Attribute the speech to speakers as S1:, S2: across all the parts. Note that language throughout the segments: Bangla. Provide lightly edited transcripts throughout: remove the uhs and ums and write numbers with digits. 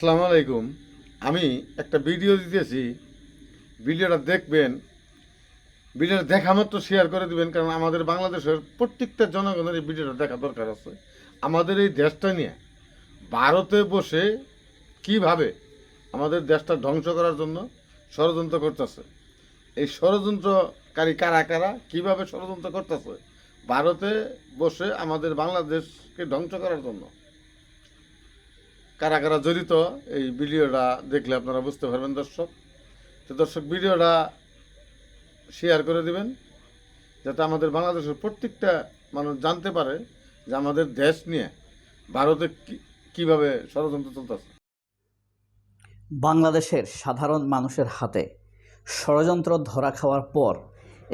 S1: আসসালামু আলাইকুম। আমি একটা ভিডিও দিতেছি, ভিডিওটা দেখবেন। ভিডিওটা দেখা মাত্র শেয়ার করে দিবেন, কারণ আমাদের বাংলাদেশের প্রত্যেকটা জনগণের এই ভিডিওটা দেখা দরকার আছে। আমাদের এই দেশটা নিয়ে ভারতে বসে কিভাবে আমাদের দেশটা ধ্বংস করার জন্য ষড়যন্ত্র করতেছে, এই ষড়যন্ত্রকারী কারা কারা কিভাবে ষড়যন্ত্র করতেছে ভারতে বসে আমাদের বাংলাদেশকে ধ্বংস করার জন্য, কারা কারা জড়িত, এই ভিডিওটা দেখলে আপনারা বুঝতে পারবেন দর্শক। তো দর্শক, ভিডিওটা শেয়ার করে দিবেন, যাতে আমাদের বাংলাদেশের প্রত্যেকটা মানুষ জানতে পারে যে আমাদের দেশ নিয়ে ভারতে কিভাবে ষড়যন্ত্র চলতেছে।
S2: বাংলাদেশের সাধারণ মানুষের হাতে ষড়যন্ত্র ধরা খাওয়ার পর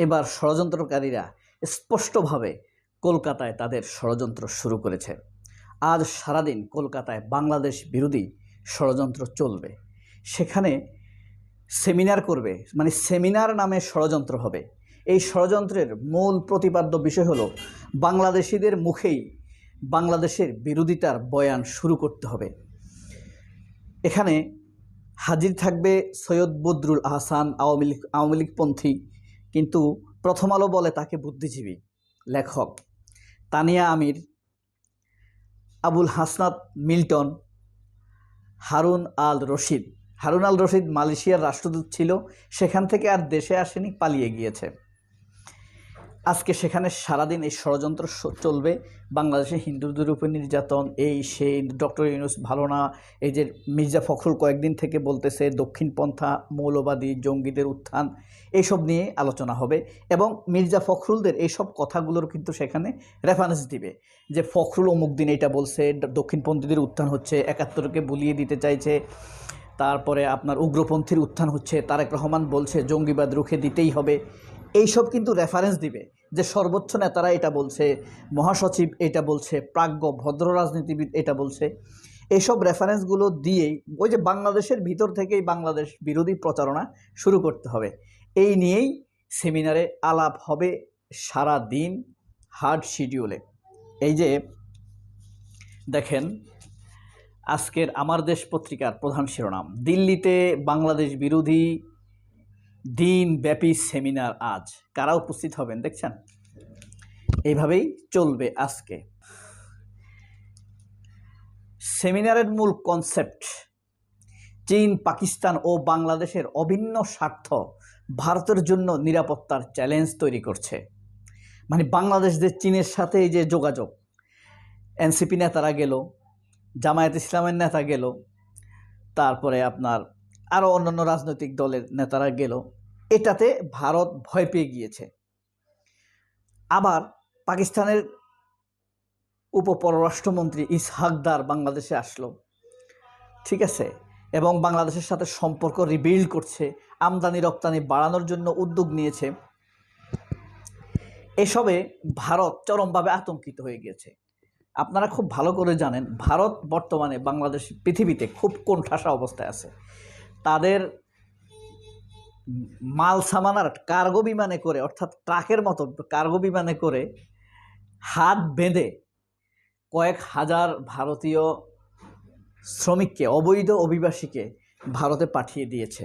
S2: এবার ষড়যন্ত্রকারীরা স্পষ্টভাবে কলকাতায় তাদের ষড়যন্ত্র শুরু করেছে। আজ সারাদিন কলকাতায় বাংলাদেশ বিরোধী ষড়যন্ত্র চলবে। সেখানে সেমিনার করবে, মানে সেমিনার নামে ষড়যন্ত্র হবে। এই ষড়যন্ত্রের মূল প্রতিপাদ্য বিষয় হলো বাংলাদেশিদের মুখেই বাংলাদেশের বিরোধিতার বয়ান শুরু করতে হবে। এখানে হাজির থাকবে সৈয়দ বদরুল আহসান, আওয়ামী লীগপন্থী, কিন্তু প্রথম আলো বলে তাকে বুদ্ধিজীবী লেখক, তানিয়া আমির, আবুল হাসনাত মিল্টন, হারুন আল রশিদ। হারুন আল রশিদ মালয়েশিয়ার রাষ্ট্রদূত ছিল, সেখান থেকে আর দেশে আসেনি, পালিয়ে গিয়েছে। আজকে সেখানে সারাদিন এই ষড়যন্ত্র চলবে। বাংলাদেশে হিন্দুদের উপর নির্যাতন, এই সেই, ডক্টর ইউনূস ভালো না, এই যে মির্জা ফখরুল কয়েকদিন থেকে বলতেছে দক্ষিণপন্থা মৌলবাদী জঙ্গিদের উত্থান, এইসব নিয়ে আলোচনা হবে। এবং মির্জা ফখরুলদের এইসব কথাগুলোর কিন্তু সেখানে রেফারেন্স দিবে, যে ফখরুল অমুক দিন এটা বলছে, দক্ষিণপন্থীদের উত্থান হচ্ছে, ৭১কে ভুলিয়ে দিতে চাইছে, তারপরে আপনার উগ্রপন্থীর উত্থান হচ্ছে, তারেক রহমান বলছে জঙ্গিবাদ রুখে দিতেই হবে। এইসব কিন্তু রেফারেন্স দিবে, যে সর্বোচ্চ নেতারা এটা বলছে, মহাসচিব এটা বলছে, প্রাজ্ঞ ভদ্র রাজনীতিবিদ এটা বলছে। এইসব রেফারেন্সগুলো দিয়েই ওই যে বাংলাদেশের ভিতর থেকেই বাংলাদেশ বিরোধী প্রচারণা শুরু করতে হবে। এই নিয়েই সেমিনারে আলাপ হবে সারা দিন, হার্ড শিডিউলে। এই যে দেখেন, আজকের আমার দেশ পত্রিকার প্রধান শিরোনাম, দিল্লিতে বাংলাদেশ বিরোধী দিনব্যাপী সেমিনার আজ। কারা উপস্থিত হবেন দেখছেন? এইভাবেই চলবে আজকে। সেমিনারের মূল কনসেপ্ট, চীন, পাকিস্তান ও বাংলাদেশের অভিন্ন স্বার্থ ভারতের জন্য নিরাপত্তার চ্যালেঞ্জ তৈরি করছে। মানে বাংলাদেশ যে চীনের সাথে এই যে যোগাযোগ, এনসিপি নেতারা গেল, জামায়াত ইসলামের নেতা গেল, তারপরে আপনার আরও অন্যান্য রাজনৈতিক দলের নেতারা গেল, এটাতে ভারত ভয় পেয়ে গিয়েছে। আবার পাকিস্তানের উপপররাষ্ট্রমন্ত্রী ইসহাকদার বাংলাদেশে আসলো, ঠিক আছে, এবং বাংলাদেশের সাথে সম্পর্ক রিবিল্ড করছে, আমদানি রপ্তানি বাড়ানোর জন্য উদ্যোগ নিয়েছে। এসবে ভারত চরমভাবে আতঙ্কিত হয়ে গিয়েছে। আপনারা খুব ভালো করে জানেন, ভারত বর্তমানে বাংলাদেশ পৃথিবীতে খুব কোণঠাসা অবস্থায় আছে। তাদের মাল সামানার কার্গো বিমানে করে, অর্থাৎ ট্রাকের মতো কার্গো বিমানে করে হাত বেঁধে কয়েক হাজার ভারতীয় শ্রমিককে, অবৈধ অভিবাসীকে ভারতে পাঠিয়ে দিয়েছে।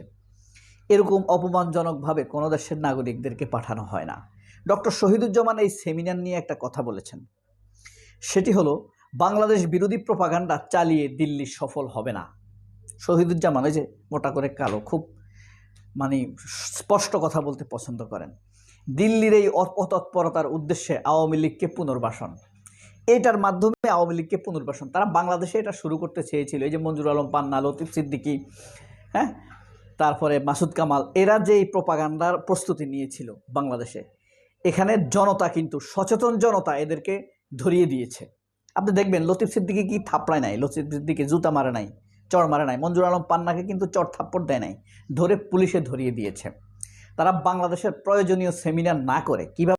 S2: এরকম অপমানজনকভাবে কোনো দেশের নাগরিকদেরকে পাঠানো হয় না। ডক্টর শহীদুজ্জামান এই সেমিনার নিয়ে একটা কথা বলেছেন, সেটি হলো বাংলাদেশ বিরোধী প্রপাগান্ডা চালিয়ে দিল্লি সফল হবে না। শহীদুজ্জামান ওই যে মোটা করে কালো, খুব মানে স্পষ্ট কথা বলতে পছন্দ করেন। দিল্লির এই অতৎপরতার উদ্দেশ্যে আওয়ামী লীগকে পুনর্বাসন, এটার মাধ্যমে আওয়ামী লীগকে পুনর্বাসন, তারা বাংলাদেশে এটা শুরু করতে চেয়েছিল। এই যে মঞ্জুর আলম পান্না, লতিফ সিদ্দিকী, হ্যাঁ, তারপরে মাসুদ কামাল, এরা যে এই প্রপাগান্ডার প্রস্তুতি নিয়েছিল বাংলাদেশে, এখানে জনতা কিন্তু সচেতন জনতা এদেরকে ধরিয়ে দিয়েছে। আপনি দেখবেন লতিফ সিদ্দিকী কি থাপড়ায় নাই, লতিফ সিদ্দিকী জুতা মারে নাই, চড় মারে নাই, মঞ্জুর আলম পান্নাকে কিন্তু চড় থাপ্পড় দেয় নাই, ধরে পুলিশে ধরিয়ে দিয়েছে। তারা বাংলাদেশের প্রয়োজনীয় সেমিনার না করে কীভাবে